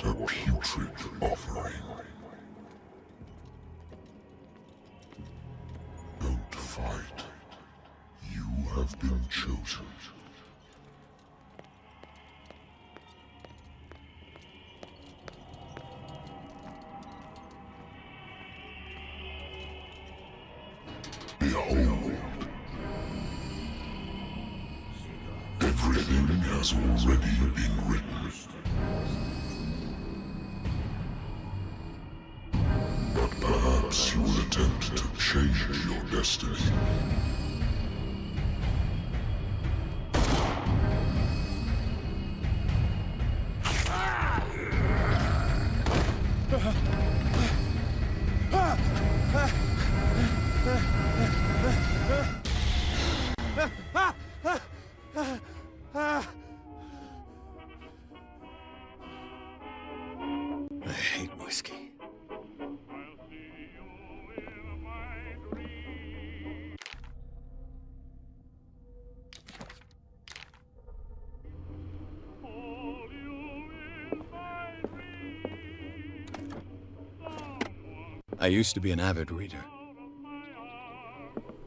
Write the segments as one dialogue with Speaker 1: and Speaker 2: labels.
Speaker 1: What a putrid offering. Don't fight. You have been chosen. Behold. Everything has already been written. But perhaps you will attempt to change your destiny.
Speaker 2: I hate whiskey. I used to be an avid reader.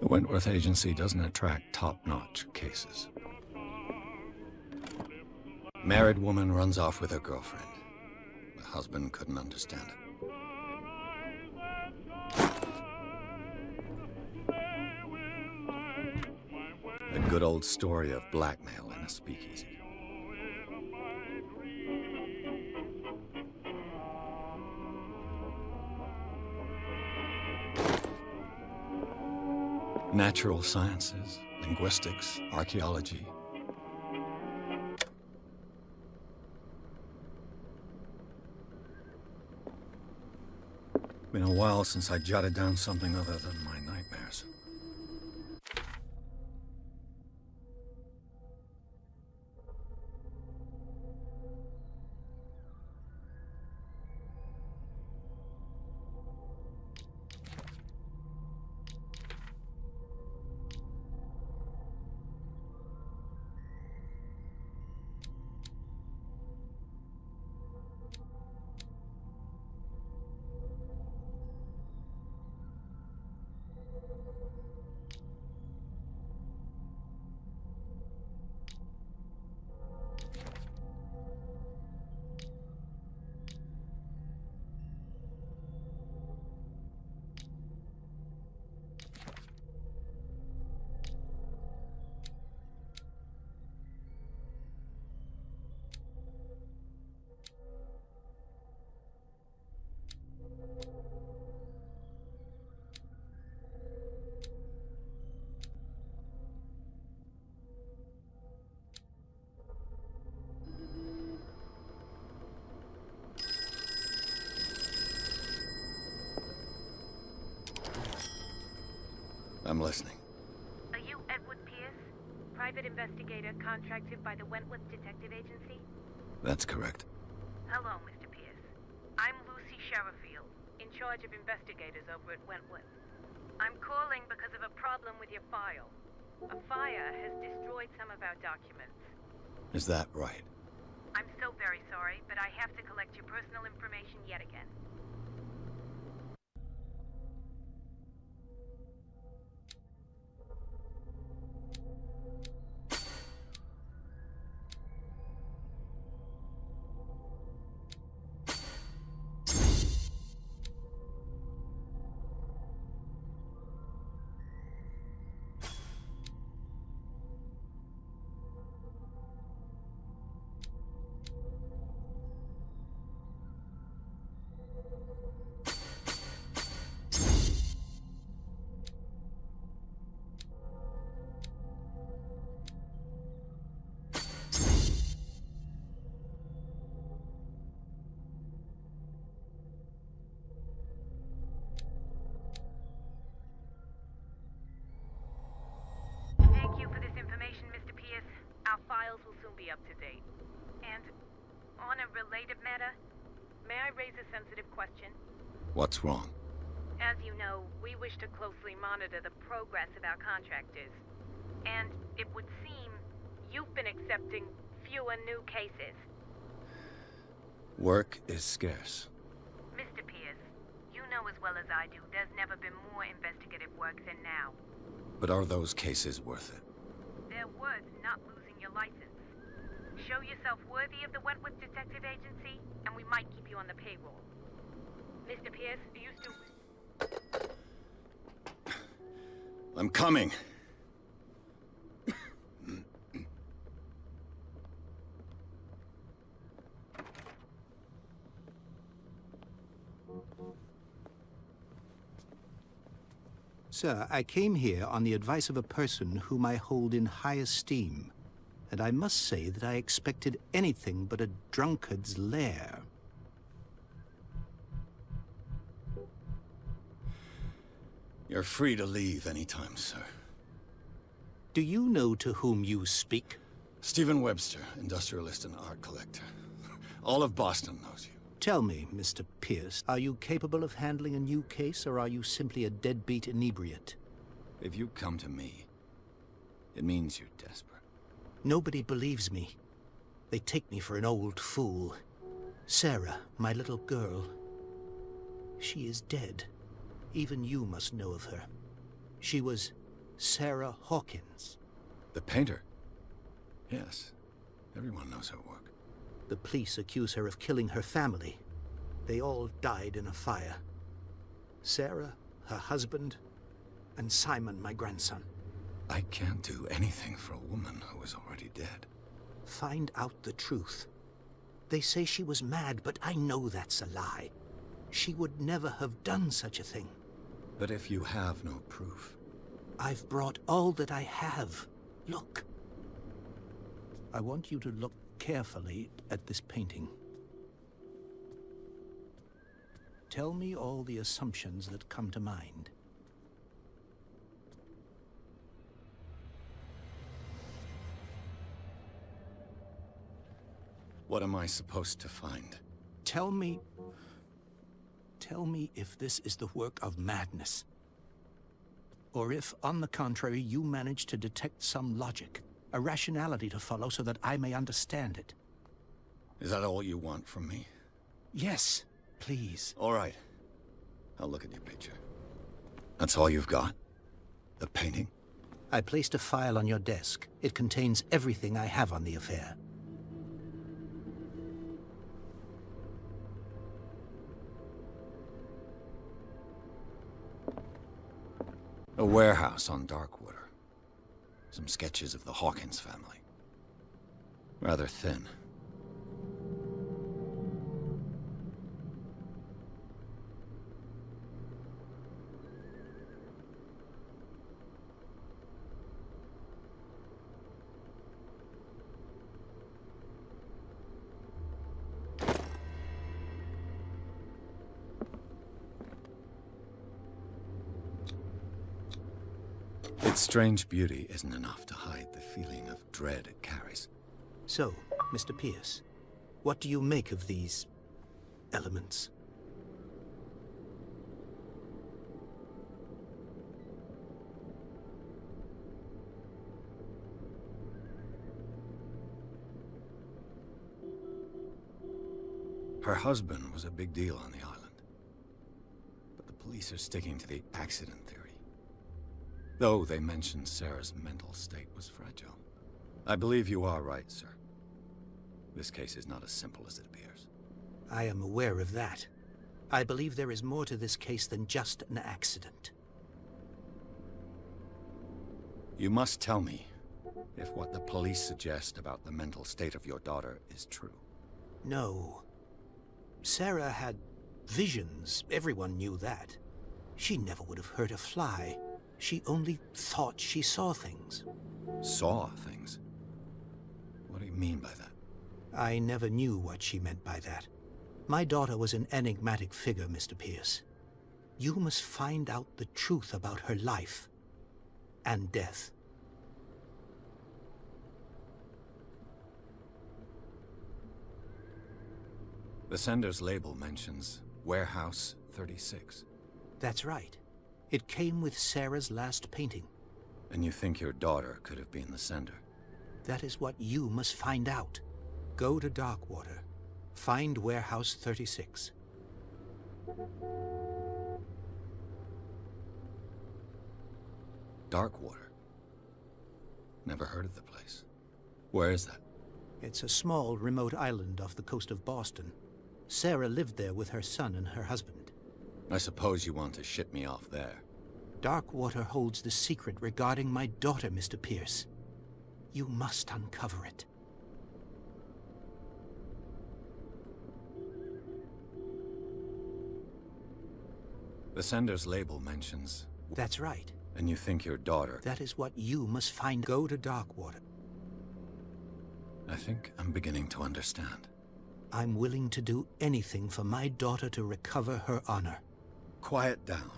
Speaker 2: The Wentworth Agency doesn't attract top-notch cases. Married woman runs off with her girlfriend. The husband couldn't understand it. A good old story of blackmail in a speakeasy. Natural sciences, linguistics, archaeology. Been a while since I jotted down something other than my nightmares. I'm listening.
Speaker 3: Are you Edward Pierce, private investigator contracted by the Wentworth Detective Agency?
Speaker 2: That's correct.
Speaker 3: Hello, Mr. Pierce. I'm Lucy Sherrifield, in charge of investigators over at Wentworth. I'm calling because of a problem with your file. A fire has destroyed some of our documents.
Speaker 2: Is that right?
Speaker 3: I'm so very sorry, but I have to collect your personal information yet again. Thank you for this information, Mr. Pierce. Our files will soon be up to date. And on a related matter, may I raise a sensitive question?
Speaker 2: What's wrong?
Speaker 3: As you know, we wish to closely monitor the progress of our contractors. And it would seem you've been accepting fewer new cases.
Speaker 2: Work is scarce.
Speaker 3: Mr. Pierce, you know as well as I do, there's never been more investigative work than now.
Speaker 2: But are those cases worth it?
Speaker 3: They're worth not losing your license. Show yourself worthy of the Wentworth Detective Agency, and we might keep you on the payroll. Mr. Pierce, are you still...
Speaker 2: I'm coming.
Speaker 4: Sir, I came here on the advice of a person whom I hold in high esteem, and I must say that I expected anything but a drunkard's lair.
Speaker 2: You're free to leave anytime, sir.
Speaker 4: Do you know to whom you speak?
Speaker 2: Stephen Webster, industrialist and art collector. All of Boston knows you.
Speaker 4: Tell me, Mr. Pierce, are you capable of handling a new case, or are you simply a deadbeat inebriate?
Speaker 2: If you come to me, it means you're desperate.
Speaker 4: Nobody believes me. They take me for an old fool. Sarah, my little girl, she is dead. Even you must know of her. She was Sarah Hawkins.
Speaker 2: The painter? Yes. Everyone knows her work.
Speaker 4: The police accuse her of killing her family. They all died in a fire. Sarah, her husband, and Simon, my grandson.
Speaker 2: I can't do anything for a woman who is already dead.
Speaker 4: Find out the truth. They say she was mad, but I know that's a lie. She would never have done such a thing.
Speaker 2: But if you have no proof...
Speaker 4: I've brought all that I have. Look. I want you to look carefully at this painting. Tell me all the assumptions that come to mind.
Speaker 2: What am I supposed to find?
Speaker 4: Tell me if this is the work of madness. Or if, on the contrary, you manage to detect some logic, a rationality to follow so that I may understand it.
Speaker 2: Is that all you want from me?
Speaker 4: Yes, please.
Speaker 2: All right. I'll look at your picture. That's all you've got? The painting?
Speaker 4: I placed a file on your desk. It contains everything I have on the affair.
Speaker 2: A warehouse on Darkwater. Some sketches of the Hawkins family. Rather thin. Its strange beauty isn't enough to hide the feeling of dread it carries.
Speaker 4: So, Mr. Pierce, what do you make of these elements?
Speaker 2: Her husband was a big deal on the island. But the police are sticking to the accident theory. Though they mentioned Sarah's mental state was fragile. I believe you are right, sir. This case is not as simple as it appears.
Speaker 4: I am aware of that. I believe there is more to this case than just an accident.
Speaker 2: You must tell me if what the police suggest about the mental state of your daughter is true.
Speaker 4: No. Sarah had visions. Everyone knew that. She never would have hurt a fly. She only thought she saw things.
Speaker 2: Saw things? What do you mean by that?
Speaker 4: I never knew what she meant by that. My daughter was an enigmatic figure, Mr. Pierce. You must find out the truth about her life and death.
Speaker 2: The sender's label mentions Warehouse 36.
Speaker 4: That's right. It came with Sarah's last painting.
Speaker 2: And you think your daughter could have been the sender?
Speaker 4: That is what you must find out. Go to Darkwater. Find Warehouse 36.
Speaker 2: Darkwater. Never heard of the place. Where is that?
Speaker 4: It's a small, remote island off the coast of Boston. Sarah lived there with her son and her husband.
Speaker 2: I suppose you want to ship me off there.
Speaker 4: Darkwater holds the secret regarding my daughter, Mr. Pierce. You must uncover it.
Speaker 2: The sender's label mentions...
Speaker 4: That's right.
Speaker 2: And you think your daughter...
Speaker 4: That is what you must find. Go to Darkwater.
Speaker 2: I think I'm beginning to understand.
Speaker 4: I'm willing to do anything for my daughter to recover her honor.
Speaker 2: Quiet down.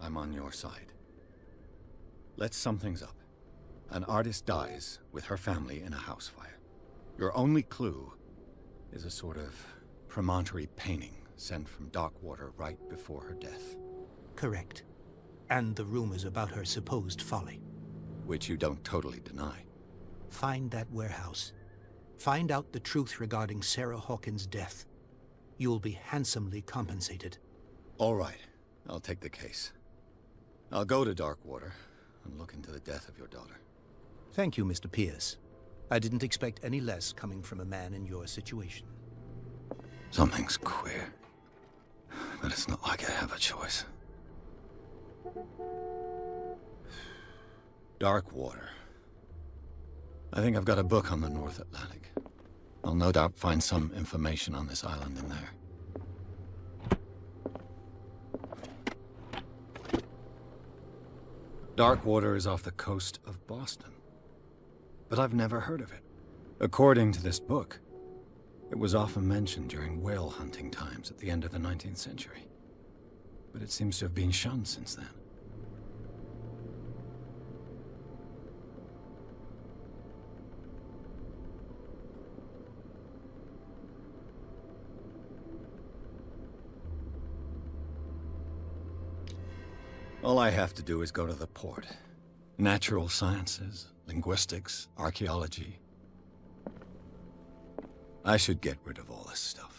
Speaker 2: I'm on your side. Let's sum things up. An artist dies with her family in a house fire. Your only clue is a sort of promontory painting sent from Darkwater right before her death.
Speaker 4: Correct. And the rumors about her supposed folly.
Speaker 2: Which you don't totally deny.
Speaker 4: Find that warehouse. Find out the truth regarding Sarah Hawkins' death. You'll be handsomely compensated.
Speaker 2: All right. I'll take the case. I'll go to Darkwater and look into the death of your daughter.
Speaker 4: Thank you, Mr. Pierce. I didn't expect any less coming from a man in your situation.
Speaker 2: Something's queer. But it's not like I have a choice. Darkwater. I think I've got a book on the North Atlantic. I'll no doubt find some information on this island in there. Darkwater is off the coast of Boston. But I've never heard of it. According to this book, it was often mentioned during whale hunting times at the end of the 19th century. But it seems to have been shunned since then. All I have to do is go to the port. Natural sciences, linguistics, archaeology. I should get rid of all this stuff.